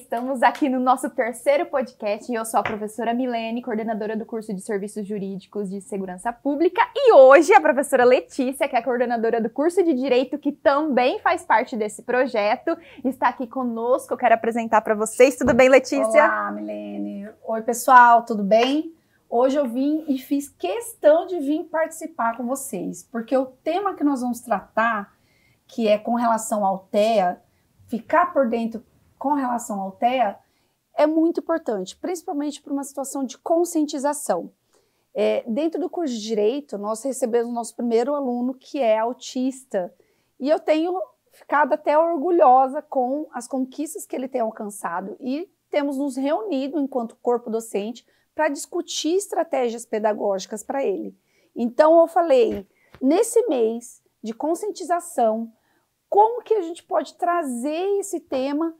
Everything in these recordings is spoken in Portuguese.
Estamos aqui no nosso terceiro podcast e eu sou a professora Milene, coordenadora do curso de Serviços Jurídicos de Segurança Pública, e hoje a professora Letícia, que é a coordenadora do curso de Direito, que também faz parte desse projeto, está aqui conosco. Eu quero apresentar para vocês. Tudo bem, Letícia? Olá, Milene. Oi, pessoal, tudo bem? Hoje eu vim e fiz questão de vir participar com vocês, porque o tema que nós vamos tratar, que é com relação ao TEA, ficar por dentro com relação ao TEA, é muito importante, principalmente para uma situação de conscientização. Dentro do curso de Direito, nós recebemos o nosso primeiro aluno, que é autista, e eu tenho ficado até orgulhosa com as conquistas que ele tem alcançado, e temos nos reunido enquanto corpo docente para discutir estratégias pedagógicas para ele. Então eu falei, nesse mês de conscientização, como que a gente pode trazer esse tema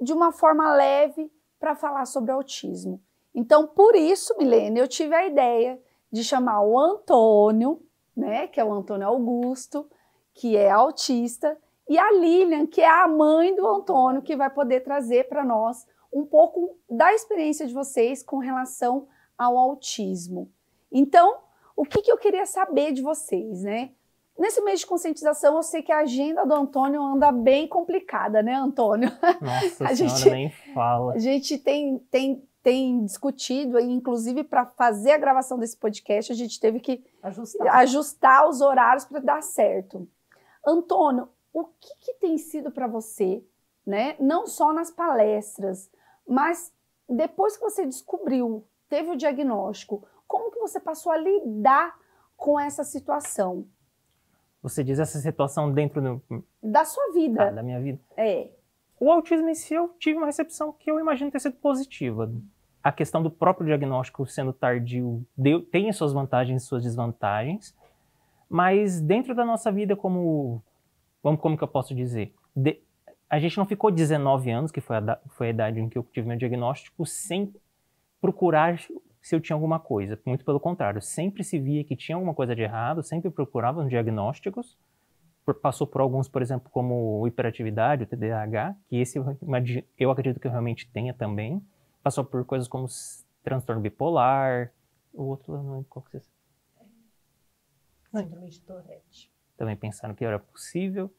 de uma forma leve para falar sobre autismo. Então, por isso, Milene, eu tive a ideia de chamar o Antônio, né, que é o Antônio Augusto, que é autista, e a Lilian, que é a mãe do Antônio, que vai poder trazer para nós um pouco da experiência de vocês com relação ao autismo. Então, o que eu queria saber de vocês, né? Nesse mês de conscientização, eu sei que a agenda do Antônio anda bem complicada, né, Antônio? Nossa senhora, nem fala. A gente tem discutido, inclusive para fazer a gravação desse podcast, a gente teve que ajustar os horários para dar certo. Antônio, o que tem sido para você, né, não só nas palestras, mas depois que você descobriu, teve o diagnóstico, como que você passou a lidar com essa situação? Você diz essa situação dentro da sua vida. Da minha vida. O autismo em si, eu tive uma recepção que eu imagino ter sido positiva. A questão do próprio diagnóstico sendo tardio tem suas vantagens e suas desvantagens, mas dentro da nossa vida, como que eu posso dizer? A gente não ficou 19 anos, que foi a idade em que eu tive meu diagnóstico, sem procurar se eu tinha alguma coisa. Muito pelo contrário, sempre se via que tinha alguma coisa de errado, sempre procurava os diagnósticos. Passou por alguns, por exemplo, como hiperatividade, o TDAH, que esse eu acredito que eu realmente tenha também. Passou por coisas como transtorno bipolar, o outro, não qual que você... Síndrome de Tourette. Também pensaram que era possível.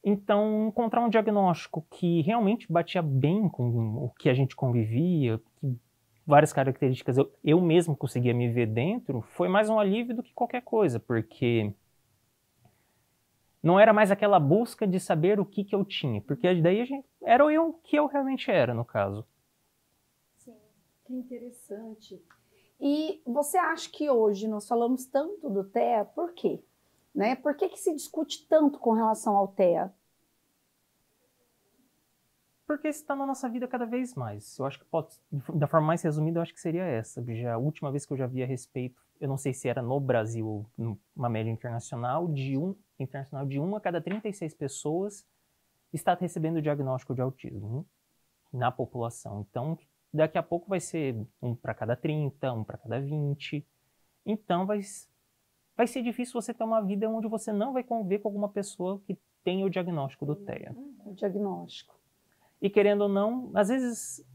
Então, encontrar um diagnóstico que realmente batia bem com o que a gente convivia, que várias características eu mesmo conseguia me ver dentro, foi mais um alívio do que qualquer coisa, porque não era mais aquela busca de saber o que eu tinha, porque daí era eu que eu realmente era, no caso. Sim, que interessante. E você acha que hoje nós falamos tanto do TEA, por quê? Né? Por que se discute tanto com relação ao TEA? Porque isso está na nossa vida cada vez mais. Eu acho que da forma mais resumida, eu acho que seria essa. A última vez que eu já vi a respeito, eu não sei se era no Brasil, uma média internacional, de 1 a cada 36 pessoas está recebendo o diagnóstico de autismo na população. Então, daqui a pouco vai ser 1 para cada 30, 1 para cada 20. Então, vai ser difícil você ter uma vida onde você não vai conviver com alguma pessoa que tem o diagnóstico do TEA. O diagnóstico. E querendo ou não, às vezes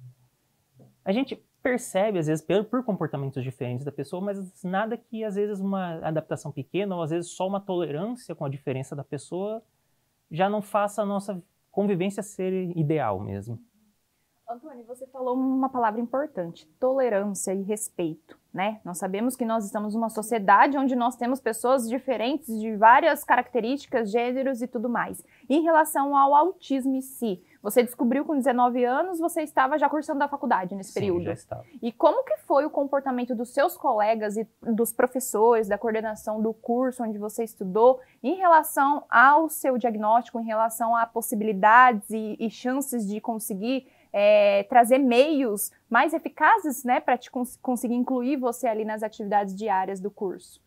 a gente percebe, às vezes, por comportamentos diferentes da pessoa, mas nada que, às vezes, uma adaptação pequena ou, às vezes, só uma tolerância com a diferença da pessoa já não faça a nossa convivência ser ideal mesmo. Antônio, você falou uma palavra importante, tolerância e respeito, né? Nós sabemos que nós estamos numa sociedade onde nós temos pessoas diferentes de várias características, gêneros e tudo mais. Em relação ao autismo em si, você descobriu com 19 anos, você estava já cursando a faculdade nesse período. Sim, já estava. E como que foi o comportamento dos seus colegas e dos professores, da coordenação do curso onde você estudou, em relação ao seu diagnóstico, em relação a possibilidades e chances de conseguir trazer meios mais eficazes, né, para conseguir incluir você ali nas atividades diárias do curso?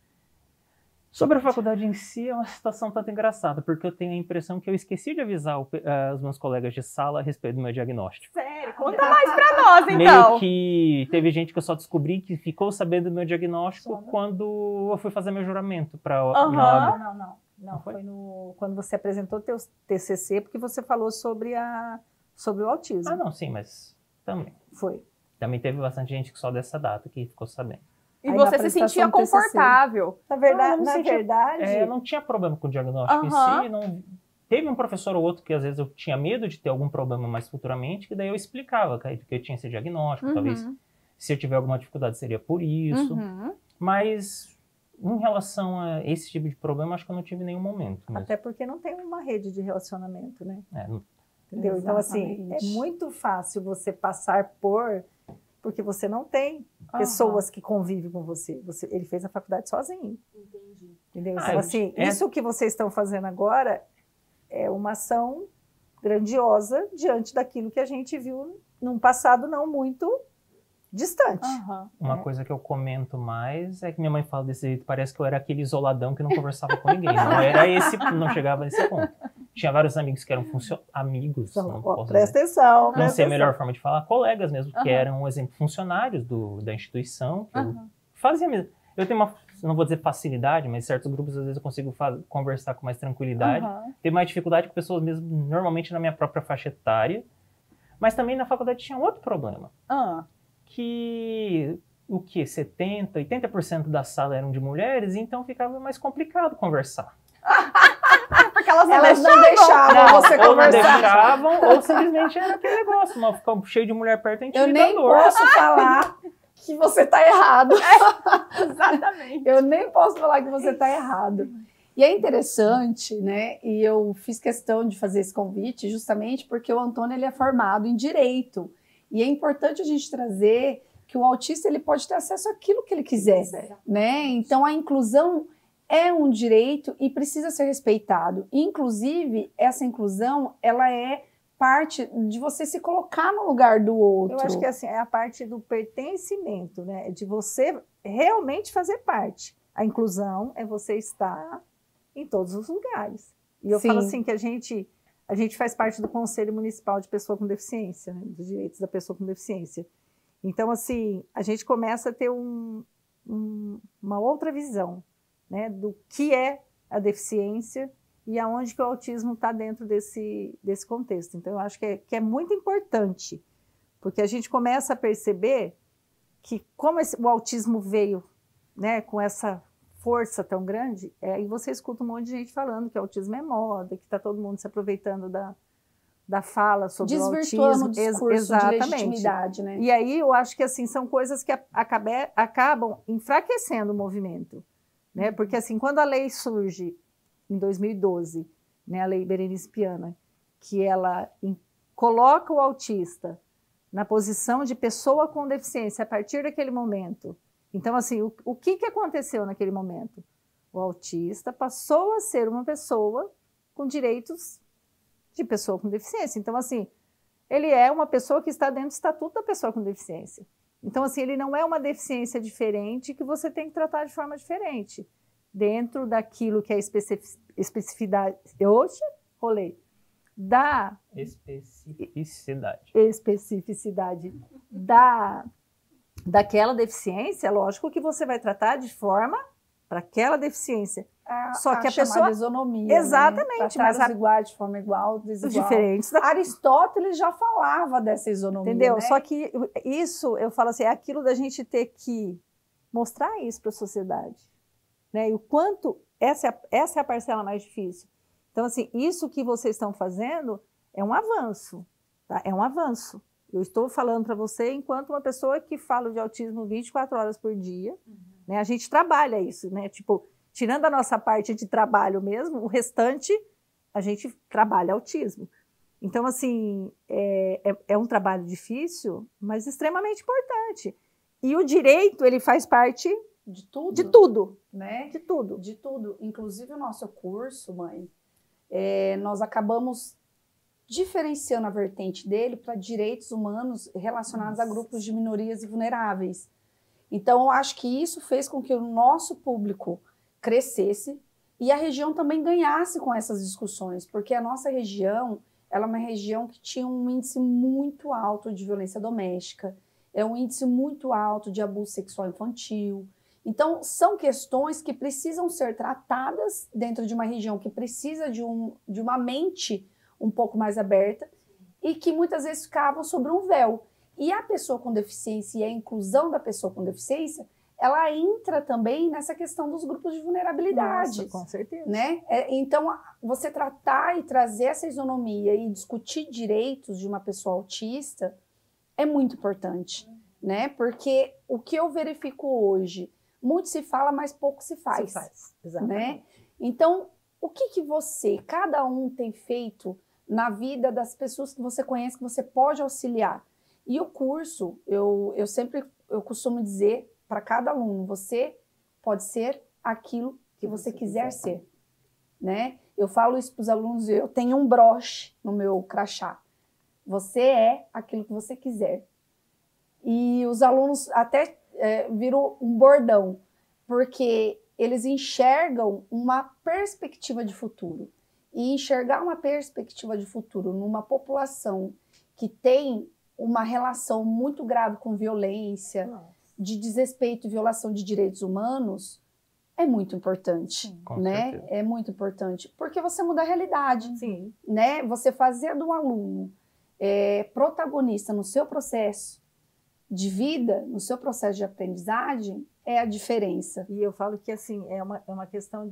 Sobre a faculdade em si, é uma situação tanto engraçada, porque eu tenho a impressão que eu esqueci de avisar os meus colegas de sala a respeito do meu diagnóstico. Sério? Conta mais pra nós, então. Meio que teve gente que eu só descobri que ficou sabendo do meu diagnóstico quando eu fui fazer meu juramento para Não. Foi quando você apresentou o teu TCC, porque você falou sobre sobre o autismo. Ah, não, sim, mas também. Foi. Também teve bastante gente que só dessa data que ficou sabendo. E Aí, você na se apresentação sentia do TCC. confortável. Na verdade, não na sentia- verdade, não tinha problema com o diagnóstico em si. Não... Teve um professor ou outro que às vezes eu tinha medo de ter algum problema mais futuramente, que daí eu explicava que eu tinha esse diagnóstico, talvez se eu tiver alguma dificuldade seria por isso. Mas em relação a esse tipo de problema, acho que eu não tive nenhum momento mesmo. até porque não tem uma rede de relacionamento, né? Não... Entendeu? Então, assim, é muito fácil você passar porque você não tem pessoas que convivem com você. Ele fez a faculdade sozinho. Entendi. Entendeu? Então, assim, isso que vocês estão fazendo agora é uma ação grandiosa diante daquilo que a gente viu num passado não muito distante. Uma coisa que eu comento mais é que minha mãe fala desse jeito, parece que eu era aquele isoladão que não conversava com ninguém. Não chegava nesse ponto. Tinha vários amigos que eram amigos, Então, não posso presta dizer. atenção. Não sei a melhor forma de falar, colegas mesmo, que eram, por exemplo, funcionários da instituição, que eu fazia mesmo. Eu tenho não vou dizer facilidade, mas certos grupos às vezes eu consigo conversar com mais tranquilidade. Tenho mais dificuldade com pessoas mesmo, normalmente na minha própria faixa etária. Mas também na faculdade tinha outro problema. Que 70%, 80% da sala eram de mulheres, então ficava mais complicado conversar. Porque elas não deixavam você ou conversar. não deixavam, ou simplesmente era aquele negócio, mas ficar cheio de mulher perto é Eu intimidador. nem posso falar que você tá errado. Exatamente. Eu nem posso falar que você tá errado. E é interessante, né? E eu fiz questão de fazer esse convite justamente porque o Antônio ele é formado em Direito. E é importante a gente trazer que o autista ele pode ter acesso àquilo que ele quiser, né? Então, a inclusão é um direito e precisa ser respeitado. Inclusive, essa inclusão, ela é parte de você se colocar no lugar do outro. Eu acho que assim, é a parte do pertencimento, né? De você realmente fazer parte. A inclusão é você estar em todos os lugares. E eu falo assim que a gente faz parte do Conselho Municipal de Pessoa com Deficiência, né? Dos direitos da pessoa com deficiência. Então, assim, a gente começa a ter uma outra visão, né, do que é a deficiência e aonde que o autismo está dentro desse contexto. Então, eu acho que é muito importante, porque a gente começa a perceber que como o autismo veio, né, com essa força tão grande, e você escuta um monte de gente falando que o autismo é moda, que está todo mundo se aproveitando da fala sobre o autismo. Desvirtuando o discurso de legitimidade, né? E aí eu acho que assim, são coisas que acabam enfraquecendo o movimento. Né? Porque assim, quando a lei surge em 2012, né, a lei Berenice Piana, que ela coloca o autista na posição de pessoa com deficiência a partir daquele momento. Então, assim, o que aconteceu naquele momento? O autista passou a ser uma pessoa com direitos de pessoa com deficiência. Então, assim, ele é uma pessoa que está dentro do Estatuto da Pessoa com Deficiência. Então, assim, ele não é uma deficiência diferente que você tem que tratar de forma diferente. Dentro daquilo que é especificidade... Da... Especificidade daquela deficiência, lógico que você vai tratar de forma para aquela deficiência. Só que a pessoa... isonomia, exatamente. Né? Mas iguais de forma igual, desigual. Diferentes. Aristóteles já falava dessa isonomia, entendeu? Né? Só que isso, eu falo assim, é aquilo da gente ter que mostrar isso para a sociedade. Né? E o quanto... Essa é a parcela mais difícil. Então, assim, isso que vocês estão fazendo é um avanço. Tá? É um avanço. Eu estou falando para você enquanto uma pessoa que fala de autismo 24 horas por dia. Né? A gente trabalha isso, né? Tipo, tirando a nossa parte de trabalho mesmo, o restante a gente trabalha autismo. Então, assim, é um trabalho difícil, mas extremamente importante. E o direito, ele faz parte de tudo. De tudo. Né? De tudo. De tudo. Inclusive o nosso curso, mãe, nós acabamos diferenciando a vertente dele para direitos humanos relacionados a grupos de minorias e vulneráveis. Então, eu acho que isso fez com que o nosso público crescesse e a região também ganhasse com essas discussões, porque a nossa região, ela é uma região que tinha um índice muito alto de violência doméstica, é um índice muito alto de abuso sexual infantil. Então, são questões que precisam ser tratadas dentro de uma região que precisa de uma mente um pouco mais aberta e que muitas vezes ficavam sobre um véu. E a pessoa com deficiência e a inclusão da pessoa com deficiência, ela entra também nessa questão dos grupos de vulnerabilidade. Nossa, com certeza. Né? Então, você tratar e trazer essa isonomia e discutir direitos de uma pessoa autista é muito importante, né? Porque o que eu verifico hoje, muito se fala, mas pouco se faz. Se faz, exatamente. Né? Então, o que você, cada um tem feito na vida das pessoas que você conhece, que você pode auxiliar? E o curso, eu costumo dizer para cada aluno, você pode ser aquilo que você quiser ser, né? Eu falo isso para os alunos, eu tenho um broche no meu crachá. Você é aquilo que você quiser. E os alunos até viram um bordão, porque eles enxergam uma perspectiva de futuro. E enxergar uma perspectiva de futuro numa população que tem uma relação muito grave com violência, de desrespeito e violação de direitos humanos, é muito importante. Sim, né? É muito importante, porque você muda a realidade. Sim. Né? Você fazer do aluno protagonista no seu processo de vida, no seu processo de aprendizagem, é a diferença. E eu falo que assim, é uma questão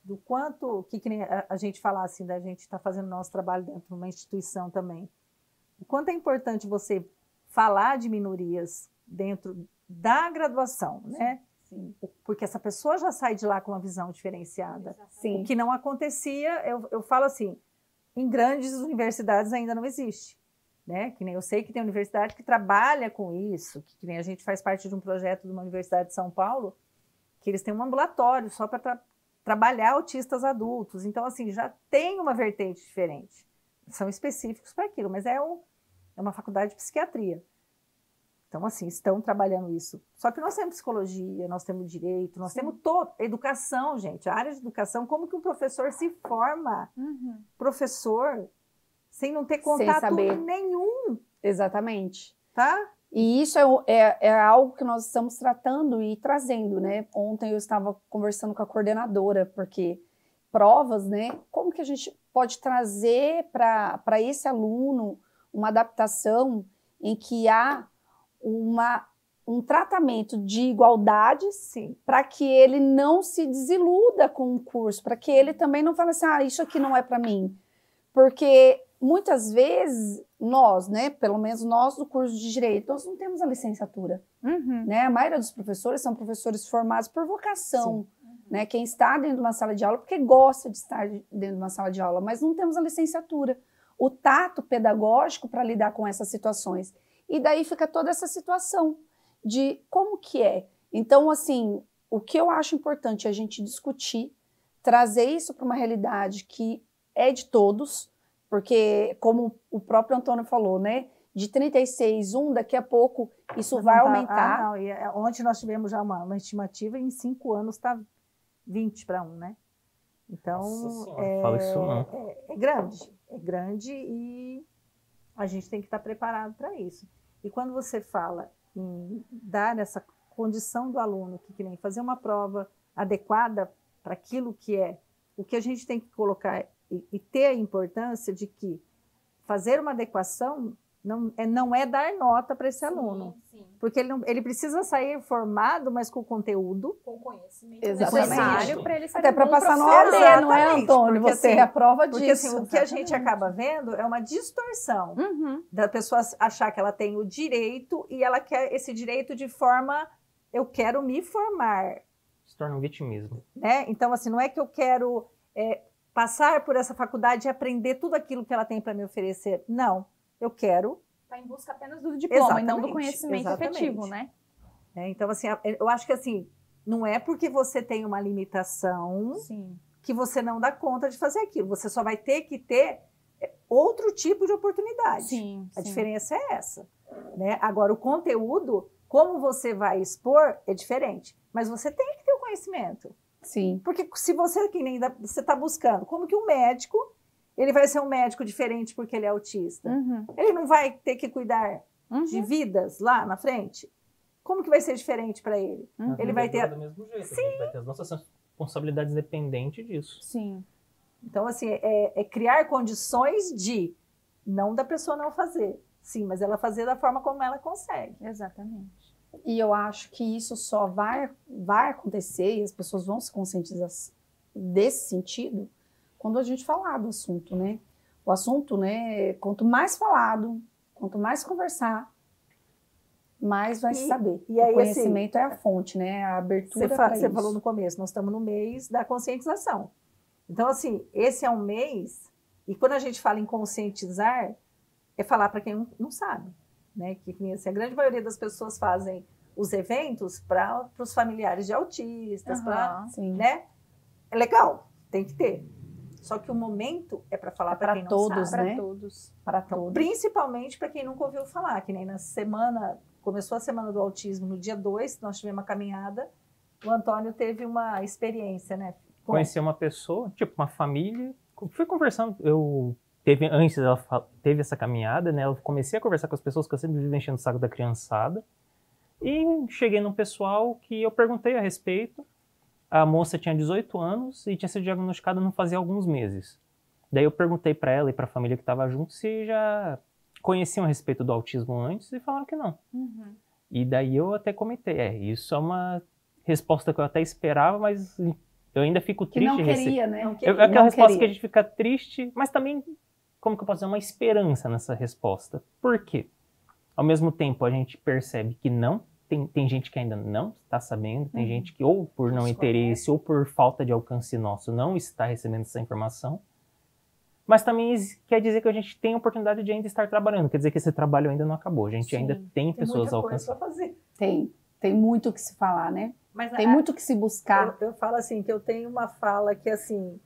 do quanto, que nem a gente falar assim, da gente estar fazendo nosso trabalho dentro de uma instituição também. O quanto é importante você falar de minorias dentro da graduação, né? Sim. Porque essa pessoa já sai de lá com uma visão diferenciada. Sim. O que não acontecia, eu falo assim, em grandes universidades ainda não existe. Né? Que nem eu sei que tem universidade que trabalha com isso, que nem a gente faz parte de um projeto de uma universidade de São Paulo, que eles têm um ambulatório só para trabalhar autistas adultos. Então, assim, já tem uma vertente diferente. São específicos para aquilo, mas é uma faculdade de psiquiatria. Então, assim, estão trabalhando isso. Só que nós temos psicologia, nós temos direito, nós temos educação, gente. A área de educação, como que um professor se forma? Professor, sem não ter contato nenhum. Exatamente. Tá? E isso é algo que nós estamos tratando e trazendo, né? Ontem eu estava conversando com a coordenadora, porque provas, né? Como que a gente pode trazer para esse aluno uma adaptação em que há um tratamento de igualdade, para que ele não se desiluda com o curso, para que ele também não fale assim, isso aqui não é para mim. Porque muitas vezes nós, né, pelo menos nós do curso de Direito, nós não temos a licenciatura. Né? A maioria dos professores são professores formados por vocação. Né? Quem está dentro de uma sala de aula porque gosta de estar dentro de uma sala de aula, mas não temos a licenciatura. O tato pedagógico para lidar com essas situações. E daí fica toda essa situação de como que é. Então, assim, o que eu acho importante é a gente discutir, trazer isso para uma realidade que é de todos, porque, como o próprio Antônio falou, né, de 36,1, daqui a pouco isso vai aumentar. Ontem nós tivemos já uma estimativa, em 5 anos está 20 para 1, né? Então, fala isso não. É grande e a gente tem que estar preparado para isso. E quando você fala em dar essa condição do aluno, que nem fazer uma prova adequada para aquilo que é, o que a gente tem que colocar e ter a importância de que fazer uma adequação não é dar nota para esse aluno. Sim. Porque ele precisa sair formado, mas com conteúdo. Com conhecimento necessário para ele ser até para passar no OAB, não é, Antônio? Você é a prova disso. Porque assim, o que a gente acaba vendo é uma distorção da pessoa achar que ela tem o direito e ela quer esse direito de forma, eu quero me formar. Se torna um vitimismo. Né? Então, assim, não é que eu quero passar por essa faculdade e aprender tudo aquilo que ela tem para me oferecer. Não. Eu quero... Está em busca apenas do diploma e não do conhecimento efetivo, né? Então, assim, eu acho que, assim, não é porque você tem uma limitação que você não dá conta de fazer aquilo. Você só vai ter que ter outro tipo de oportunidade. A diferença é essa. Né? Agora, o conteúdo, como você vai expor, é diferente. Mas você tem que ter o conhecimento. Sim. Porque se você, que nem você está buscando, como que um médico... Ele vai ser um médico diferente porque ele é autista. Ele não vai ter que cuidar de vidas lá na frente? Como que vai ser diferente para ele? Ele vai ter... do mesmo jeito. A gente vai ter as nossas responsabilidades dependentes disso. Sim. Então, assim, é criar condições de Não da pessoa não fazer, sim, mas ela fazer da forma como ela consegue. Exatamente. E eu acho que isso só vai acontecer e as pessoas vão se conscientizar desse sentido quando a gente falar do assunto, né? O assunto, né, quanto mais falado, quanto mais conversar, mais vai se saber. E aí, o conhecimento é a fonte, né? A abertura para isso. Você falou no começo, nós estamos no mês da conscientização. Então, assim, esse é um mês, e quando a gente fala em conscientizar, é falar para quem não sabe, né? Que assim, a grande maioria das pessoas fazem os eventos para os familiares de autistas, né? É legal, tem que ter. Só que o momento é para falar para quem não todos, sabe. né? Para todos. Principalmente para quem nunca ouviu falar, que nem na semana, começou a Semana do Autismo, no dia 2, nós tivemos uma caminhada, o Antônio teve uma experiência, né? Conheci uma pessoa, tipo, uma família, fui conversando, antes ela teve essa caminhada, né? Eu comecei a conversar com as pessoas que eu sempre vivo enchendo o saco da criançada, e cheguei num pessoal que eu perguntei a respeito. A moça tinha 18 anos e tinha sido diagnosticada não fazia alguns meses. Daí eu perguntei para ela e para a família que estava junto se já conheciam a respeito do autismo antes e falaram que não. Uhum. E daí eu até comentei, isso é uma resposta que eu até esperava, mas eu ainda fico triste. Que não queria, né? É aquela resposta que a gente fica triste, mas também, como que eu posso dizer, uma esperança nessa resposta. Por quê? Ao mesmo tempo a gente percebe que não, tem gente que ainda não está sabendo, tem gente que ou por não interesse ou por falta de alcance nosso não está recebendo essa informação. Mas também quer dizer que a gente tem a oportunidade de ainda estar trabalhando, quer dizer que esse trabalho ainda não acabou, a gente ainda tem pessoas a alcançar. Tem muito o que se falar, né? Mas tem muito o que se buscar. Eu falo assim, que eu tenho uma fala que assim,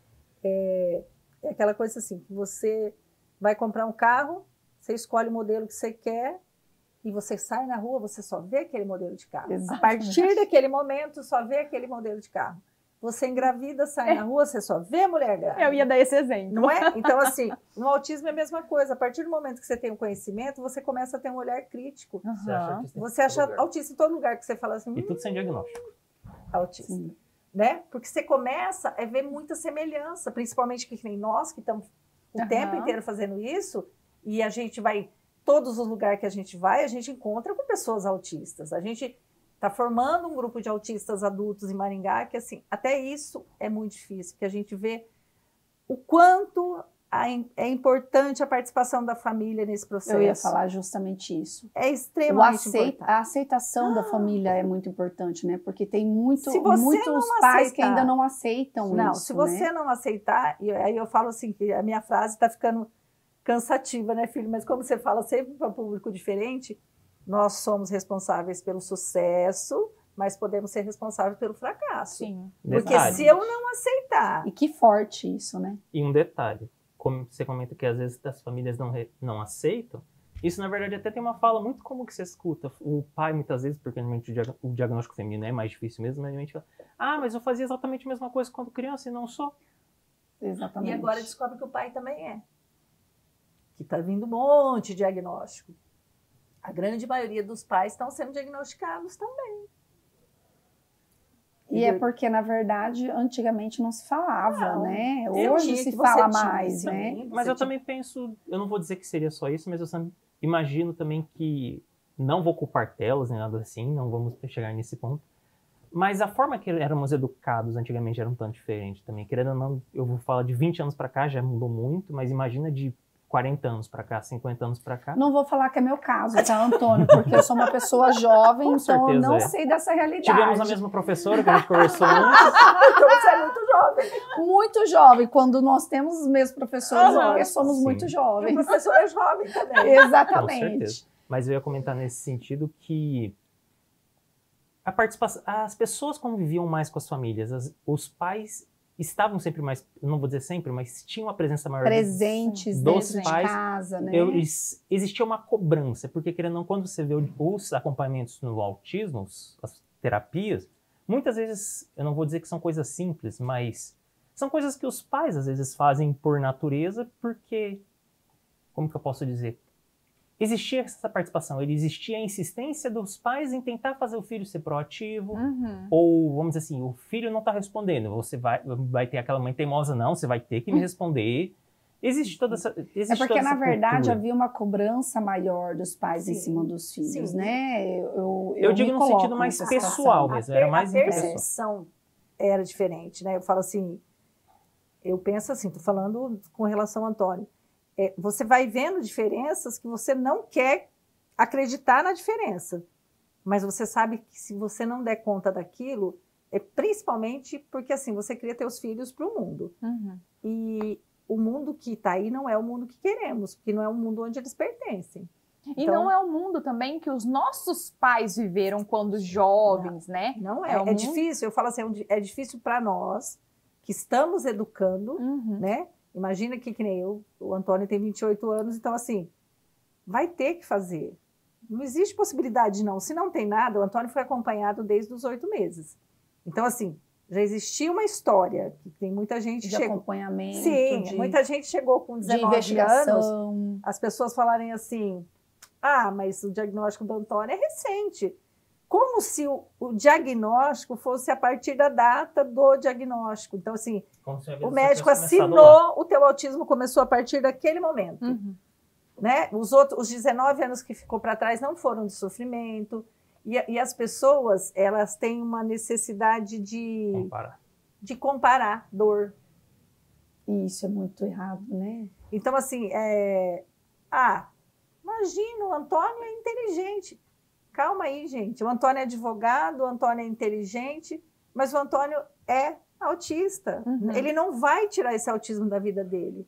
é aquela coisa assim, que você vai comprar um carro, você escolhe o modelo que você quer, e você sai na rua, você só vê aquele modelo de carro. Exatamente. A partir daquele momento, só vê aquele modelo de carro. Você engravida, sai na rua, você só vê mulher grávida. Eu ia dar esse exemplo. Não é? Então, assim, no autismo é a mesma coisa. A partir do momento que você tem o conhecimento, você começa a ter um olhar crítico. Você acha autista em todo lugar que você fala assim... E tudo sem diagnóstico. Autista. Né? Porque você começa a ver muita semelhança, principalmente que nem nós, que estamos o tempo inteiro fazendo isso, e a gente vai... Todos os lugares que a gente vai, a gente encontra com pessoas autistas. A gente está formando um grupo de autistas adultos em Maringá, que assim, até isso é muito difícil, porque a gente vê o quanto é importante a participação da família nesse processo. Eu ia falar justamente isso. É extremamente importante. A aceitação da família é muito importante, né? Porque tem muitos não pais aceitar, que ainda não aceitam não, isso, se você né? não aceitar, e aí eu falo assim, que a minha frase está ficando cansativa, né, filho? Mas como você fala sempre para um público diferente, nós somos responsáveis pelo sucesso, mas podemos ser responsáveis pelo fracasso. Sim. Porque se eu não aceitar... E que forte isso, né? E um detalhe, como você comenta que às vezes as famílias não aceitam, isso na verdade até tem uma fala muito comum que você escuta. O pai muitas vezes, porque normalmente o diagnóstico feminino é mais difícil mesmo, mas a gente fala, mas eu fazia exatamente a mesma coisa quando criança e não sou. Exatamente. E agora descobre que o pai também é. Que está vindo um monte de diagnóstico. A grande maioria dos pais estão sendo diagnosticados também. E é porque, na verdade, antigamente não se falava, né? Eu Hoje tinha se que fala você tinha, mais, sim, né? Mas eu também penso, eu não vou dizer que seria só isso, mas eu sempre imagino também que não vou culpar telas nem nada assim, não vamos chegar nesse ponto. Mas a forma que éramos educados antigamente era um tanto diferente também. Querendo ou não, eu vou falar de 20 anos para cá, já mudou muito, mas imagina de 40 anos para cá, 50 anos para cá. Não vou falar que é meu caso, tá, Antônio? Porque eu sou uma pessoa jovem, então eu não sei dessa realidade. Tivemos a mesma professora que a gente conversou antes. Então você é muito jovem. Muito jovem. Quando nós temos os mesmos professores, é porque somos muito jovens. O professor é jovem também. Exatamente. Com certeza. Mas eu ia comentar nesse sentido que a participação, as pessoas conviviam mais com as famílias, os pais estavam sempre mais, não vou dizer sempre, mas tinham uma presença maior presentes dos dentro pais, de casa, né? Existia uma cobrança, porque querendo ou não, quando você vê os acompanhamentos no autismo, as terapias, muitas vezes, eu não vou dizer que são coisas simples, mas são coisas que os pais às vezes fazem por natureza, porque, como que eu posso dizer? Existia essa participação, existia a insistência dos pais em tentar fazer o filho ser proativo, ou, vamos dizer assim, o filho não está respondendo, você vai ter aquela mãe teimosa, não, você vai ter que me responder, Existe toda essa existe porque, toda na essa verdade, cultura. havia uma cobrança maior dos pais em Sim, cima dos filhos, sim. né? Eu digo me no coloco sentido mais nessa pessoal situação. mesmo, era mais a impessoal. percepção era diferente, né? Eu falo assim, eu penso assim, tô falando com relação ao Antônio. Você vai vendo diferenças que você não quer acreditar na diferença, mas você sabe que se você não der conta daquilo, é principalmente porque assim, você queria ter os filhos para o mundo. Uhum. E o mundo que está aí não é o mundo que queremos, porque não é o mundo onde eles pertencem. E Então, não é o mundo também que os nossos pais viveram quando jovens, né? não É é. um É mundo- difícil, eu falo assim, é difícil para nós que estamos educando, Uhum. né? Imagina que nem eu, o Antônio tem 28 anos, então assim, vai ter que fazer. Não existe possibilidade não. Se não tem nada, o Antônio foi acompanhado desde os 8 meses. Então assim, já existia uma história, que tem muita gente De acompanhamento, Sim, muita gente chegou com de 19 anos, investigação. as pessoas falarem assim, mas o diagnóstico do Antônio é recente. Como se o diagnóstico fosse a partir da data do diagnóstico. Então, assim, Como se a vida o só médico tivesse começado lá. assinou, o teu autismo começou a partir daquele momento. Uhum. Né? Os 19 anos que ficou para trás não foram de sofrimento. E as pessoas, elas têm uma necessidade de comparar dor. Isso é muito errado, né? Então, assim, imagina, o Antônio é inteligente. Calma aí, gente. O Antônio é advogado, o Antônio é inteligente, mas o Antônio é autista. Uhum. Ele não vai tirar esse autismo da vida dele.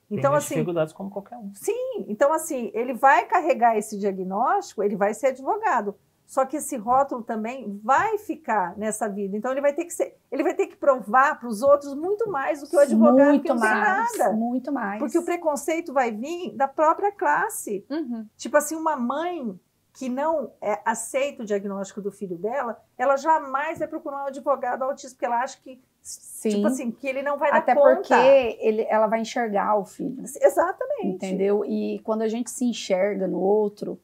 Tem Então, as assim, dificuldades como qualquer um. sim. Então, assim, ele vai carregar esse diagnóstico, ele vai ser advogado. Só que esse rótulo também vai ficar nessa vida. Então, ele vai ter que provar para os outros muito mais do que o advogado que não tem nada. Muito mais. Porque o preconceito vai vir da própria classe. Uhum. Tipo assim, uma mãe que não aceita o diagnóstico do filho dela, ela jamais vai procurar um advogado autista, porque ela acha que, Sim. tipo assim, que ele não vai dar Até conta. porque ela vai enxergar o filho. Exatamente. Entendeu? E quando a gente se enxerga no outro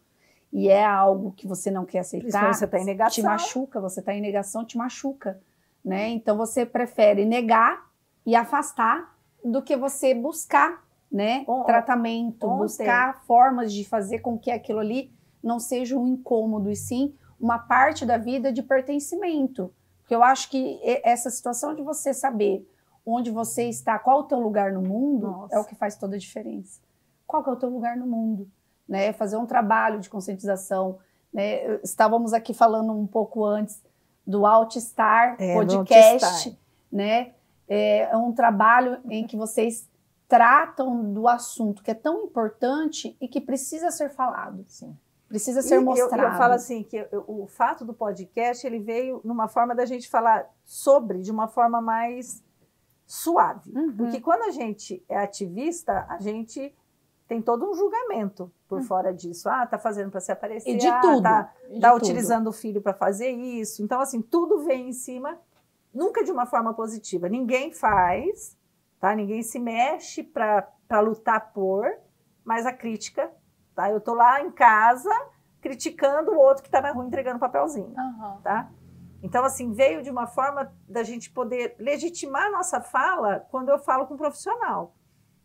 e é algo que você não quer aceitar, Principalmente você tá em negação. te machuca, você está em negação, te machuca, né? Então você prefere negar e afastar do que você buscar, né? Tratamento, buscar formas de fazer com que aquilo ali não seja um incômodo, e sim uma parte da vida de pertencimento. Porque eu acho que essa situação de você saber onde você está, qual o teu lugar no mundo, Nossa. é o que faz toda a diferença. Qual que é o teu lugar no mundo? Né? Fazer um trabalho de conscientização. Né? Estávamos aqui falando um pouco antes do Altistar podcast. Né? É um trabalho em que vocês tratam do assunto que é tão importante e que precisa ser falado. Sim. Precisa ser mostrado. Eu falo assim, que o fato do podcast, ele veio numa forma da gente falar de uma forma mais suave. Uhum. Porque quando a gente é ativista, a gente tem todo um julgamento por fora disso. Tá fazendo para se aparecer. E de tudo. Tá utilizando o filho para fazer isso. Então, assim, tudo vem em cima, nunca de uma forma positiva. Ninguém faz, tá? Ninguém se mexe para lutar mas a crítica... Tá? Eu estou lá em casa criticando o outro que está na rua entregando papelzinho. Uhum. Tá? Então, assim, veio de uma forma da gente poder legitimar a nossa fala quando eu falo com um profissional.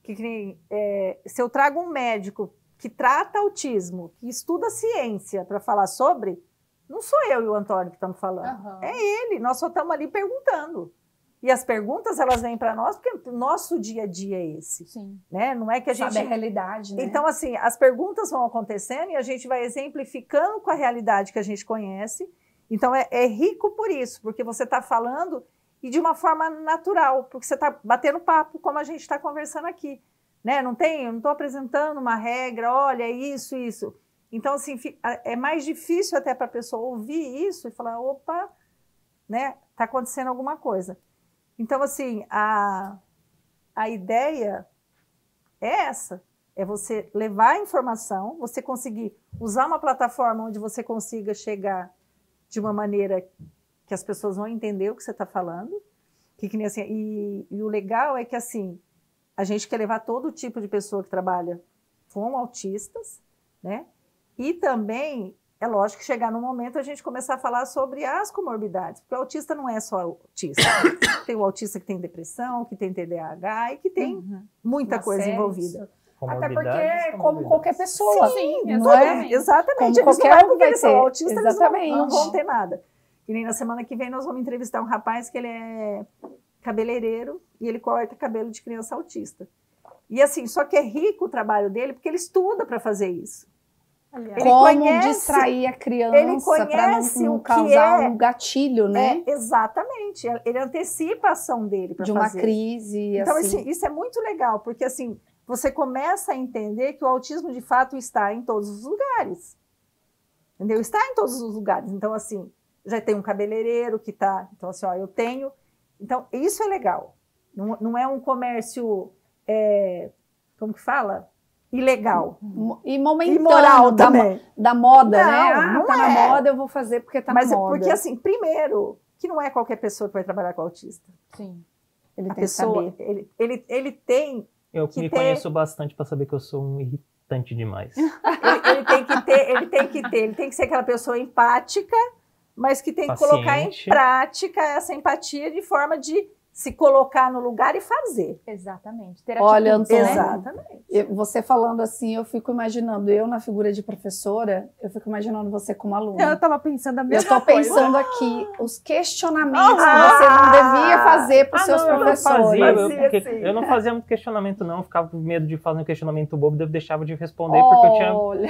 Se eu trago um médico que trata autismo, que estuda ciência para falar sobre, não sou eu e o Antônio que estamos falando. Uhum. É ele, nós só estamos ali perguntando. E as perguntas, elas vêm para nós, porque o nosso dia a dia é esse. Sim. Né? Não é que a gente... Sabe a realidade, né? Então, assim, as perguntas vão acontecendo e a gente vai exemplificando com a realidade que a gente conhece. Então, é rico por isso, porque você está falando e de uma forma natural, porque você está batendo papo, como a gente está conversando aqui. Né? Não estou apresentando uma regra, olha, isso. Então, assim, é mais difícil até para a pessoa ouvir isso e falar, opa, né? Está acontecendo alguma coisa. Então, assim, a ideia é essa, é você levar a informação, você conseguir usar uma plataforma onde você consiga chegar de uma maneira que as pessoas vão entender o que você está falando, assim, e o legal é que, assim, a gente quer levar todo tipo de pessoa que trabalha com autistas, né? E também é lógico que chegar num momento a gente começar a falar sobre as comorbidades, porque o autista não é só autista. Tem o autista que tem depressão, que tem TDAH e que tem muita coisa envolvida. Até porque é como qualquer pessoa. Sim, não é? Exatamente. Como Eles qualquer não um porque vai eles são ter. autistas, Exatamente. eles não vão ter nada. E nem na semana que vem nós vamos entrevistar um rapaz que ele é cabeleireiro e ele corta cabelo de criança autista. E assim, só que é rico o trabalho dele porque ele estuda para fazer isso. Aliás, Como conhece- distrair a ele criança para conhece não o que causar é- um gatilho, né? Exatamente. Ele antecipa a ação dele para De uma fazer. crise, Então, assim. isso é muito legal, porque assim, você começa a entender que o autismo de fato está em todos os lugares. Entendeu? Está em todos os lugares. Então, assim, já tem um cabeleireiro que está. Então, assim, ó, eu tenho. Então, isso é legal. Não é um comércio, como que fala? Ilegal. E momentâneo, Imoral também. da moda, Não, né? Ah, não tá é. na moda, eu vou fazer porque tá Mas na é moda. porque, assim, primeiro, que não é qualquer pessoa que vai trabalhar com autista. sim. Ele A tem que pessoa, saber. ele tem. Eu que me ter- conheço bastante para saber que eu sou um irritante demais. Ele tem que ser aquela pessoa empática, mas que tem que colocar em Paciente. prática essa empatia de forma de se colocar no lugar e fazer. Exatamente. Ter Olha, atitude, né? Antônia, Exatamente. Você falando assim, eu fico imaginando, eu na figura de professora, eu fico imaginando você como aluna. Eu tava pensando a Eu mesma tô coisa. pensando aqui os questionamentos que você não devia fazer para os seus não, eu não professores. fazia, Fazia, sim. eu não fazia muito questionamento, não. Eu ficava com medo de fazer um questionamento bobo, eu deixava de responder, porque eu tinha. Olha,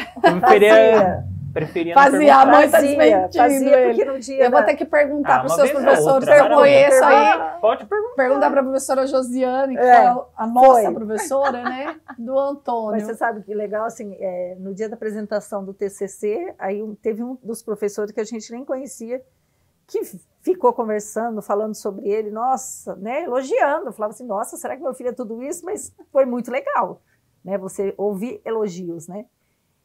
preferia não Fazia, a perguntar. mãe tá desmentindo fazia ele. porque no dia Eu vou ter que perguntar para os uma seus vez ou professores, outra, que eu maravilha. conheço aí. Pode perguntar. Perguntar para a professora Josiane, que É, foi a nossa foi. professora, né? Do Mas Antônio. você sabe que legal, assim, no dia da apresentação do TCC, aí teve um dos professores que a gente nem conhecia, que ficou conversando, falando sobre ele, nossa, né, elogiando, falava assim, nossa, será que meu filho é tudo isso? Mas foi muito legal, né, você ouvir elogios, né?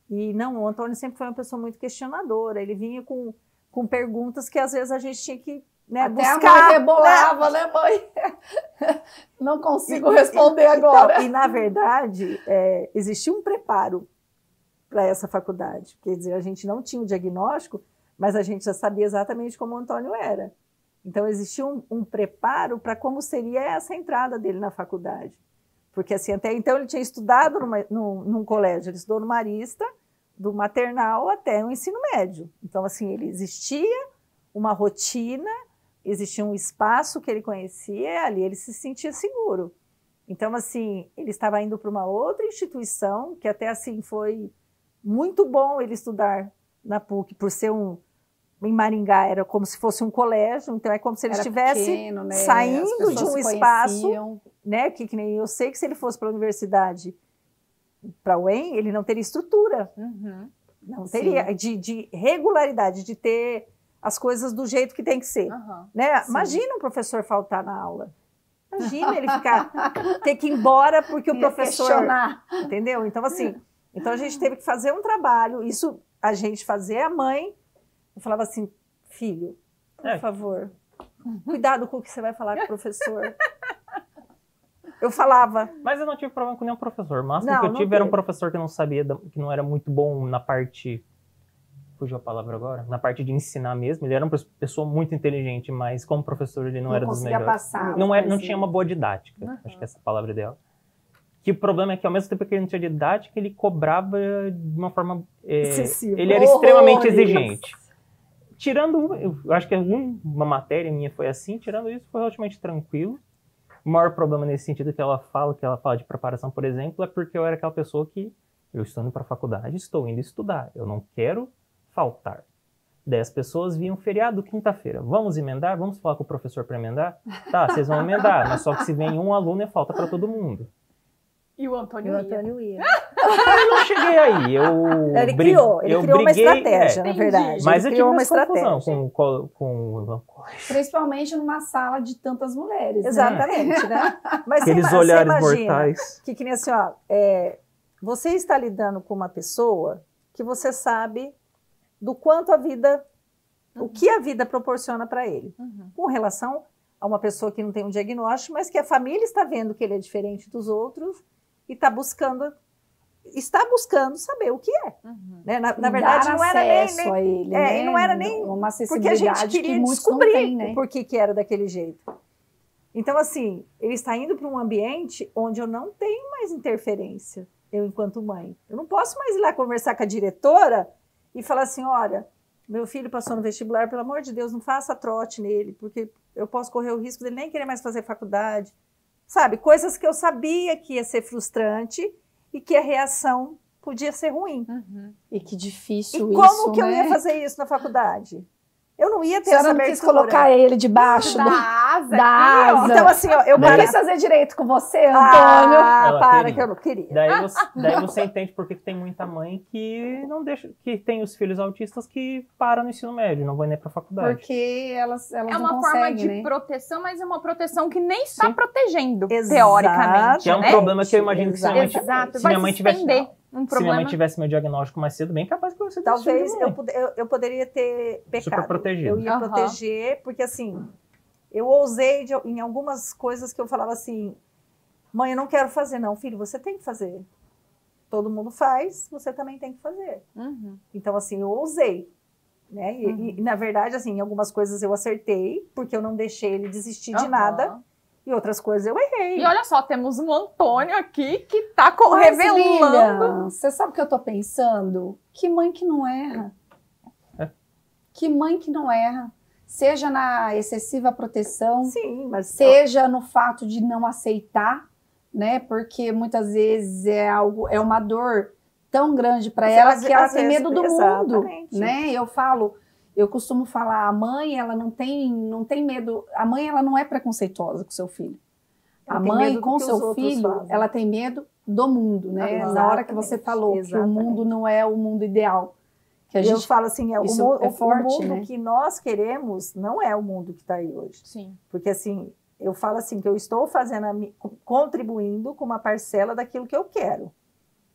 E não, o Antônio sempre foi uma pessoa muito questionadora, ele vinha com perguntas que às vezes a gente tinha que, né, Até buscar. a mãe rebolava, né, mãe? Não consigo responder agora. Então, e, na verdade, existia um preparo para essa faculdade. Quer dizer, a gente não tinha o diagnóstico, mas a gente já sabia exatamente como o Antônio era. Então, existia um preparo para como seria essa entrada dele na faculdade. Porque, assim, até então ele tinha estudado num colégio, ele estudou no Marista, do maternal até o ensino médio. Então, assim, ele existia uma rotina, existia um espaço que ele conhecia, ali ele se sentia seguro. Então, assim, ele estava indo para uma outra instituição, que até, assim, foi muito bom ele estudar na PUC, por ser em Maringá, era como se fosse um colégio, então é como se ele Era estivesse pequeno, né? As saindo pessoas de um se espaço, conheciam. né, que nem eu sei que se ele fosse para a universidade, para a UEM, ele não teria estrutura, Uhum. não teria, de regularidade, de ter as coisas do jeito que tem que ser. Aham. Né? Sim. Imagina um professor faltar na aula. Imagina ele ter que ir embora porque o Ia professor... questionar. Entendeu? Então, assim, a gente teve que fazer um trabalho. Isso a gente fazia, a mãe... Eu falava assim, filho, por favor, cuidado com o que você vai falar com o professor. Eu falava. Mas eu não tive problema com nenhum professor. O máximo Não, que eu não tive era um teve. professor que não sabia, que não era muito bom na parte... Fugiu a palavra agora? Na parte de ensinar mesmo. Ele era uma pessoa muito inteligente, mas como professor ele não era dos conseguia melhores. passar. Não tinha uma boa didática. Acho que essa é a palavra ideal. Que o problema é que ao mesmo tempo que ele não tinha didática, ele cobrava de uma forma... Excessiva. Ele era extremamente exigente. Tirando, eu acho que uma matéria minha foi assim, tirando isso foi relativamente tranquilo. O maior problema nesse sentido que ela fala de preparação, por exemplo, é porque eu era aquela pessoa que eu estou indo para a faculdade, estou indo estudar, eu não quero faltar. 10 pessoas viam feriado quinta-feira. Vamos emendar? Vamos falar com o professor para emendar? Tá, vocês vão emendar, mas só que se vem um aluno é falta para todo mundo. E o Antônio ia. ia. Eu não cheguei aí, Ele criou uma estratégia, na verdade. Mas eu Ele tive criou uma uma confusão estratégia. com Principalmente numa sala de tantas mulheres. Né? Exatamente, né? Mas aqueles você olhares imagina mortais. que nem assim, ó, você está lidando com uma pessoa que você sabe do quanto a vida, o que a vida proporciona para ele. Uhum. Com relação a uma pessoa que não tem um diagnóstico, mas que a família está vendo que ele é diferente dos outros e está buscando está buscando saber o que é. Né? Na E verdade, dar não era nem acesso a ele, né? e não era nem uma porque a gente acessibilidade queria que muitos não descobrir têm, né? por que era daquele jeito. Então, assim, ele está indo para um ambiente onde eu não tenho mais interferência, eu enquanto mãe. Eu não posso mais ir lá conversar com a diretora e falar assim, olha, meu filho passou no vestibular, pelo amor de Deus, não faça trote nele, porque eu posso correr o risco dele nem querer mais fazer faculdade. Sabe, coisas que eu sabia que ia ser frustrante e que a reação podia ser ruim. E que E difícil como isso, que eu né? ia fazer isso na faculdade? Eu não ia ter A essa senhora não quis abertura. colocar ele debaixo Da do... asa. da aqui, ó. asa. Então, assim, ó, eu Não Daí- quis fazer direito com você, Antônio. Ah, Ela para, queria. que eu não queria. Daí você entende por que tem muita mãe que não deixa, que tem os filhos autistas que param no ensino médio, não vão nem pra faculdade. Porque elas É não uma forma conseguem, de né? proteção, mas é uma proteção que nem está Sim. protegendo, Exato. teoricamente, Que é um né? problema que eu imagino que se minha mãe, Exato, se vai minha mãe se tivesse, estender um se minha problema. mãe tivesse meu diagnóstico mais cedo, bem capaz que você Talvez tivesse eu poderia ter pecado. Super protegido. Eu ia Aham. proteger, porque assim, eu ousei em algumas coisas que eu falava assim, mãe, eu não quero fazer não, filho, você tem que fazer. Todo mundo faz, você também tem que fazer. Então assim, eu ousei. Né? E, na verdade, assim, em algumas coisas eu acertei, porque eu não deixei ele desistir de Aham. nada, e outras coisas eu errei. E olha só, temos um Antônio aqui que tá Mas, revelando. Lilian, você sabe o que eu tô pensando? Que mãe que não erra. É. Que mãe que não erra. Seja na excessiva proteção, Sim, mas seja no fato de não aceitar, né? Porque muitas vezes é uma dor tão grande para Às ela vezes- que ela às tem vezes, medo do exatamente. mundo, né? Eu costumo falar, a mãe, ela não tem medo, a mãe, ela não é preconceituosa com o seu filho. Ela A tem mãe, medo do com que os seu outros filho, fazem. ela tem medo do mundo, né? Exatamente, Na hora que você falou que o exatamente. mundo não é o mundo ideal. Que a eu gente, falo assim, isso o é forte, mundo né? que nós queremos não é o mundo que está aí hoje. Sim. Porque assim, eu falo assim, que eu estou fazendo, contribuindo com uma parcela daquilo que eu quero.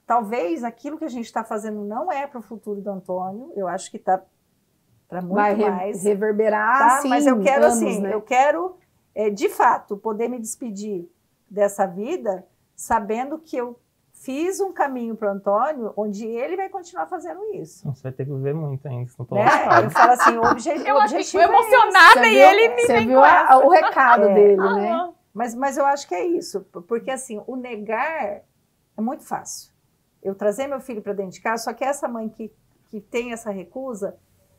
Talvez aquilo que a gente está fazendo não é para o futuro do Antônio, eu acho que está para muito vai mais. reverberar, Tá? assim, Mas eu quero anos, assim, né? eu quero de fato poder me despedir dessa vida sabendo que eu fiz um caminho para o Antônio onde ele vai continuar fazendo isso. Você vai ter que viver muito ainda, senão tô Né? lascado. Eu falo assim, o Eu objetivo fico é emocionada Você e viu- ele me Você vem viu com essa. o recado É. dele, né? mas eu acho que é isso, porque assim, o negar é muito fácil. Eu trazer meu filho para dentro de casa, só que essa mãe que tem essa recusa,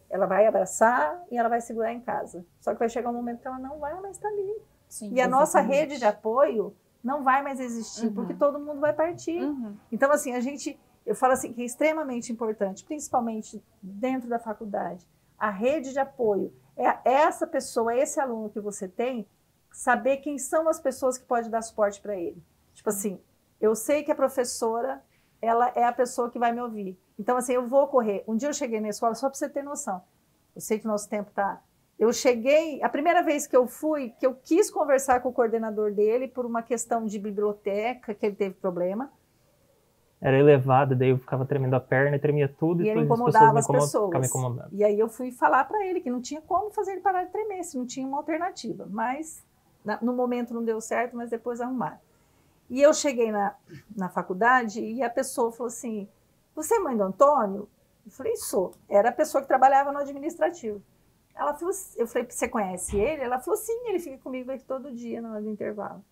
ela vai abraçar e ela vai segurar em casa. Só que vai chegar um momento que ela não vai mais estar ali. Sim, E a nossa exatamente. rede de apoio não vai mais existir, porque todo mundo vai partir. Então, assim, eu falo assim, que é extremamente importante, principalmente dentro da faculdade, a rede de apoio. É essa pessoa, esse aluno que você tem, saber quem são as pessoas que podem dar suporte para ele. Tipo assim, eu sei que a professora, ela é a pessoa que vai me ouvir. Então, assim, eu vou correr. Um dia eu cheguei na escola, só para você ter noção. Eu sei que o nosso tempo está... Eu cheguei, a primeira vez que eu fui, que eu quis conversar com o coordenador dele por uma questão de biblioteca, que ele teve problema. Era elevado, daí eu ficava tremendo a perna, tremia tudo, E ele todas incomodava as ficavam pessoas. me incomodando. E aí eu fui falar para ele que não tinha como fazer ele parar de tremer, se não tinha uma alternativa. Mas no momento não deu certo, mas depois arrumaram. E eu cheguei na faculdade e a pessoa falou assim, você é mãe do Antônio? Eu falei, sou. Era a pessoa que trabalhava no administrativo. Ela falou, eu falei, você conhece ele? Ela falou, sim, ele fica comigo aqui todo dia na hora do intervalo.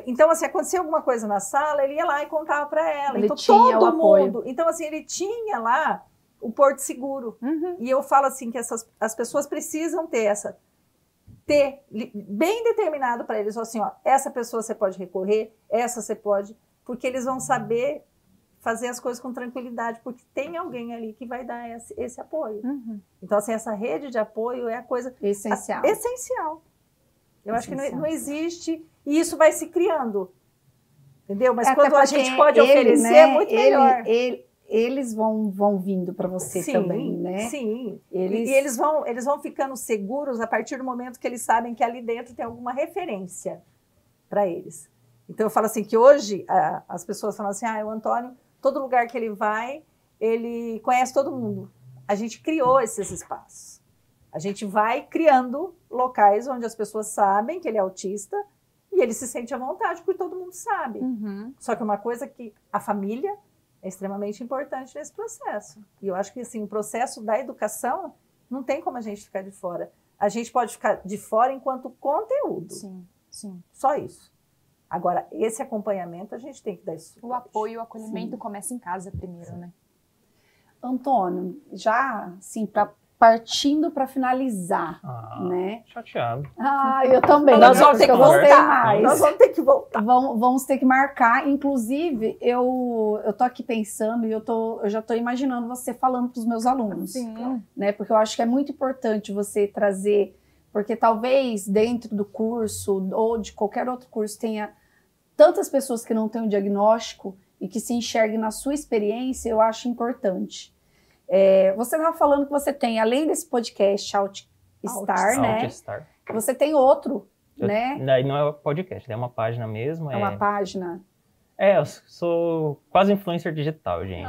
Então, assim, acontecia alguma coisa na sala, ele ia lá e contava para ela. Ele então, tinha o todo apoio. mundo. Então, assim, ele tinha lá o porto seguro. E eu falo assim que as pessoas precisam ter bem determinado para eles, assim, ó, essa pessoa você pode recorrer, essa você pode, porque eles vão saber fazer as coisas com tranquilidade, porque tem alguém ali que vai dar esse apoio. Então, assim, essa rede de apoio é a coisa Essencial. essencial. Eu acho que Essencial. não existe, e isso vai se criando, entendeu? Mas Até quando a porque gente pode ele, oferecer, né, é muito melhor. Eles vão vindo para você Sim, também, né? Sim, Eles- e eles vão ficando seguros a partir do momento que eles sabem que ali dentro tem alguma referência para eles. Então eu falo assim que hoje as pessoas falam assim, o Antônio, todo lugar que ele vai, ele conhece todo mundo. A gente criou esses espaços. A gente vai criando locais onde as pessoas sabem que ele é autista e E ele se sente à vontade, porque todo mundo sabe. Uhum. Só que uma coisa que a família é extremamente importante nesse processo. E eu acho que assim, o processo da educação não tem como a gente ficar de fora. A gente pode ficar de fora enquanto conteúdo. Sim, sim. Só isso. Agora, esse acompanhamento a gente tem que dar isso. O apoio e o acolhimento Sim. começa em casa primeiro, né? Antônio, já, assim, partindo para finalizar, né? Chateado. Ah, eu também. Nós né? vamos ter Porque que eu gostei voltar. mais. Nós vamos ter que voltar. Vamos ter que marcar. Inclusive, eu tô aqui pensando e eu já tô imaginando você falando para os meus alunos. Sim. Né? Porque eu acho que é muito importante você trazer, porque talvez dentro do curso ou de qualquer outro curso tenha tantas pessoas que não têm um diagnóstico e que se enxerguem na sua experiência, eu acho importante. Você estava falando que você tem, além desse podcast Altstar, né? Altstar. Você tem outro, né? Daí não é podcast, é uma página mesmo. É uma página. Eu sou quase influencer digital, gente.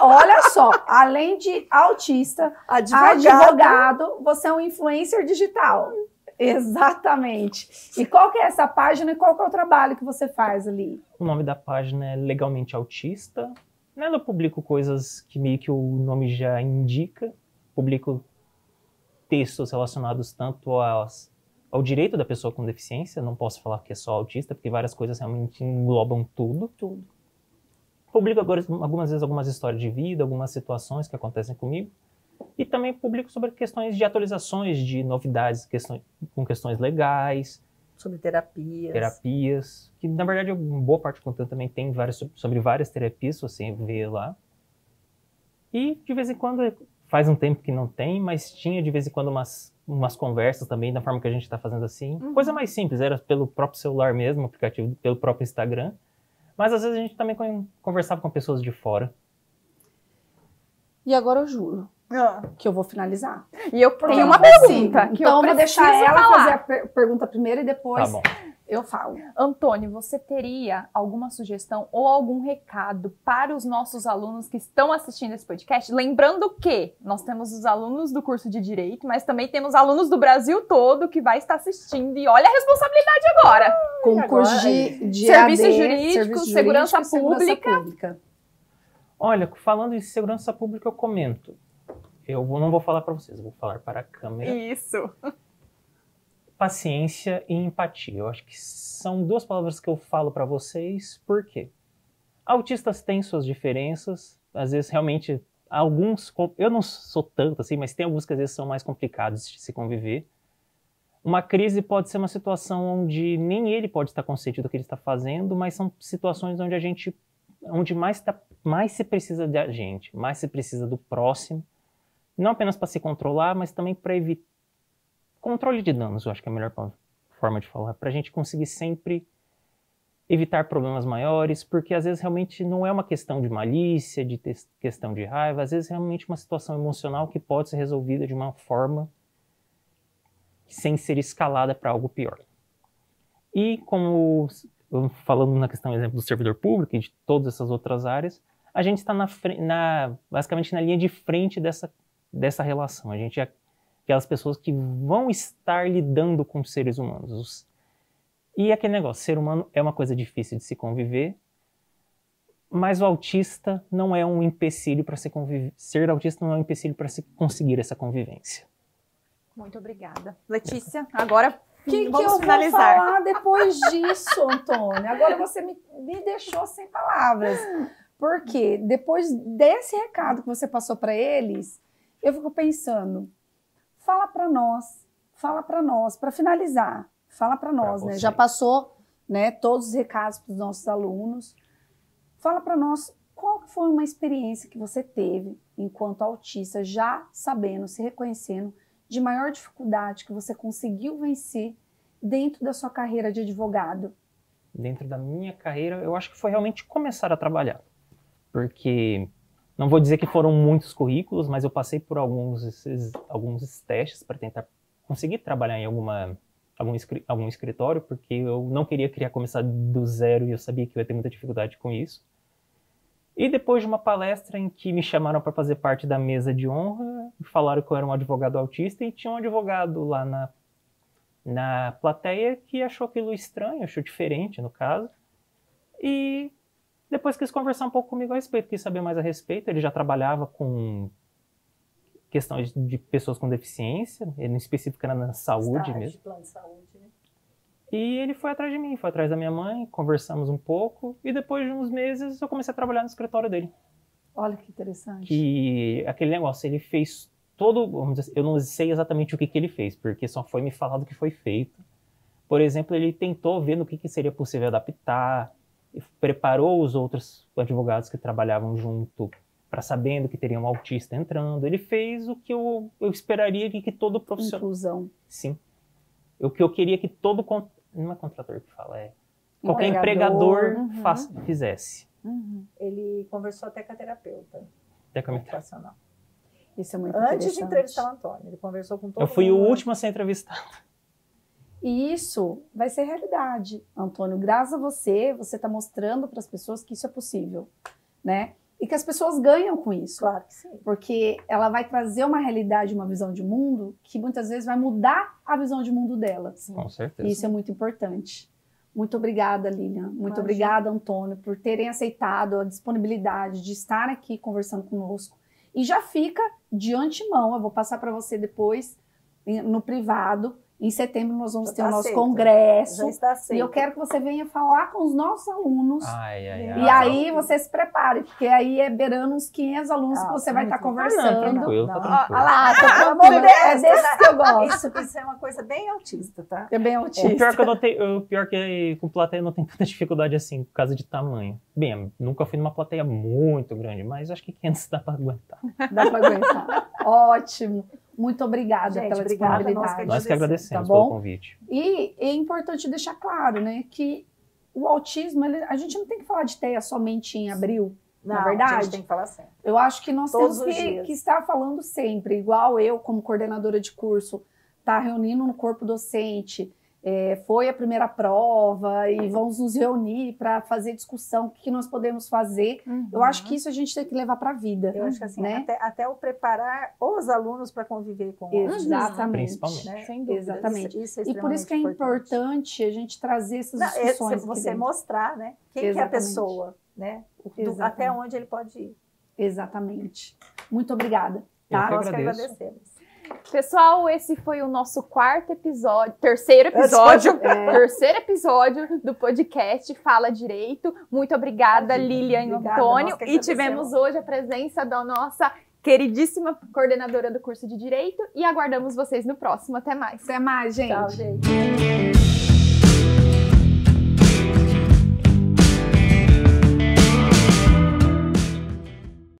Olha só, além de autista, advogado, você é um influencer digital. Exatamente. E qual que é essa página e qual que é o trabalho que você faz ali? O nome da página é Legalmente Autista. Nela eu publico coisas que meio que o nome já indica. Publico textos relacionados tanto ao direito da pessoa com deficiência. Não posso falar que é só autista, porque várias coisas realmente englobam tudo. Publico agora, algumas vezes algumas histórias de vida, algumas situações que acontecem comigo. E também publico sobre questões de atualizações, de novidades, com questões legais. Sobre terapias. Terapias, que na verdade uma boa parte do conteúdo também tem sobre várias terapias, você vê lá. E de vez em quando, faz um tempo que não tem, mas tinha de vez em quando umas conversas também, da forma que a gente está fazendo assim. Uhum. Coisa mais simples, era pelo próprio celular mesmo, aplicativo, pelo próprio Instagram. Mas às vezes a gente também conversava com pessoas de fora. E agora eu juro que eu vou finalizar. E eu tenho uma Assim, pergunta. Que então eu vou deixar preciso ela falar. fazer a pergunta primeiro e depois Tá bom. eu falo. Antônio, você teria alguma sugestão ou algum recado para os nossos alunos que estão assistindo esse podcast? Lembrando que nós temos os alunos do curso de Direito, mas também temos alunos do Brasil todo que vai estar assistindo. E olha a responsabilidade agora. Concurso de Serviço AD, jurídico, serviço segurança jurídico e pública. pública. Olha, falando em segurança pública, eu comento. Não vou falar para vocês, eu vou falar para a câmera. Isso. Paciência e empatia. Eu acho que são duas palavras que eu falo para vocês. Por quê? Autistas têm suas diferenças. Às vezes, realmente, alguns... Eu não sou tanto assim, mas tem alguns que às vezes são mais complicados de se conviver. Uma crise pode ser uma situação onde nem ele pode estar consciente do que ele está fazendo, mas são situações onde mais se precisa da gente, mais se precisa do próximo. Não apenas para se controlar, mas também para evitar controle de danos, eu acho que é a melhor forma de falar, para a gente conseguir sempre evitar problemas maiores, porque às vezes realmente não é uma questão de malícia, de questão de raiva, às vezes é realmente uma situação emocional que pode ser resolvida de uma forma sem ser escalada para algo pior. E como, falando na questão, exemplo, do servidor público e de todas essas outras áreas, a gente está basicamente na linha de frente dessa relação. A gente é aquelas pessoas que vão estar lidando com seres humanos. E aquele negócio, ser humano é uma coisa difícil de se conviver, mas o autista não é um empecilho para se conviver. Ser autista não é um empecilho para se conseguir essa convivência. Muito obrigada. Letícia, agora Que vamos eu finalizar. vou falar depois disso, Antônio? Agora você me deixou sem palavras. Porque depois desse recado que você passou para eles, eu fico pensando, fala para nós, para finalizar, fala para nós, né? Já passou, né, todos os recados para os nossos alunos. Fala para nós qual foi uma experiência que você teve enquanto autista, já sabendo, se reconhecendo, de maior dificuldade que você conseguiu vencer dentro da sua carreira de advogado? Dentro da minha carreira, eu acho que foi realmente começar a trabalhar. Porque, não vou dizer que foram muitos currículos, mas eu passei por alguns testes para tentar conseguir trabalhar em algum escritório, porque eu não queria começar do zero e eu sabia que eu ia ter muita dificuldade com isso. E depois de uma palestra em que me chamaram para fazer parte da mesa de honra, falaram que eu era um advogado autista e tinha um advogado lá na plateia que achou aquilo estranho, achou diferente, no caso. E depois quis conversar um pouco comigo a respeito, quis saber mais a respeito. Ele já trabalhava com questões de pessoas com deficiência, ele em específico era na saúde mesmo. Plano de saúde, né? E ele foi atrás de mim, foi atrás da minha mãe, conversamos um pouco, e depois de uns meses eu comecei a trabalhar no escritório dele. Olha que interessante. Que aquele negócio, ele fez todo, vamos dizer, eu não sei exatamente o que ele fez, porque só foi me falado o que foi feito. Por exemplo, ele tentou ver no que seria possível adaptar, preparou os outros advogados que trabalhavam junto, para sabendo que teria um autista entrando. Ele fez o que eu esperaria que todo profissional... Inclusão. Sim. O que eu queria que todo... Não é contrator que fala, é... Qualquer empregador fizesse. Ele conversou até com a terapeuta. Até com a minha ocupacional. Isso é muito Antes interessante. de entrevistar o Antônio, ele conversou com todo mundo. Eu fui o último a ser entrevistado. E isso vai ser realidade, Antônio. Graças a você, você está mostrando para as pessoas que isso é possível, né? E que as pessoas ganham com isso. Claro que sim. Porque ela vai trazer uma realidade, uma visão de mundo que muitas vezes vai mudar a visão de mundo dela. Com certeza. E isso é muito importante. Muito obrigada, Lilian. Muito Imagina. obrigada, Antônio, por terem aceitado a disponibilidade de estar aqui conversando conosco. E já fica de antemão, eu vou passar para você depois, no privado. Em setembro nós vamos ter o nosso congresso. Já está aceito. E eu quero que você venha falar com os nossos alunos. Ai. E aí você se prepare, porque aí é beirando uns 500 alunos que você vai estar conversando. Não, tranquilo, tá tranquilo. Olha lá, é desse que eu gosto. Isso é uma coisa bem autista, tá? É bem autista. O pior que com plateia não tem tanta dificuldade assim, por causa de tamanho. Bem, nunca fui numa plateia muito grande, mas acho que 500 dá para aguentar. Dá para aguentar. Ótimo. Muito obrigada pela disponibilidade. Nós que agradecemos tá bom? pelo convite. E é importante deixar claro, né, que o autismo, a gente não tem que falar de TEA somente em abril, na verdade. A gente tem que falar sempre. Eu acho que nós Todos temos os dias. que estar falando sempre, igual eu, como coordenadora de curso, tá reunindo no corpo docente, foi a primeira prova e vamos nos reunir para fazer discussão, o que nós podemos fazer. Eu acho que isso a gente tem que levar para a vida. Eu acho que assim, né? até o preparar os alunos para conviver com outros. Exatamente. Principalmente. Né? Sem dúvida. Exatamente. Isso é E por isso que é importante a gente trazer essas discussões. Você mostrar, né? Quem que é a pessoa, né? Até onde ele pode ir. Exatamente. Muito obrigada. Tá? Eu que Nós que agradeço. agradecemos. Pessoal, esse foi o nosso terceiro episódio do podcast Fala Direito. Muito obrigada, Lilian e Antônio. E tivemos hoje a presença da nossa queridíssima coordenadora do curso de Direito e aguardamos vocês no próximo. Até mais. Até mais, gente. Tchau, gente.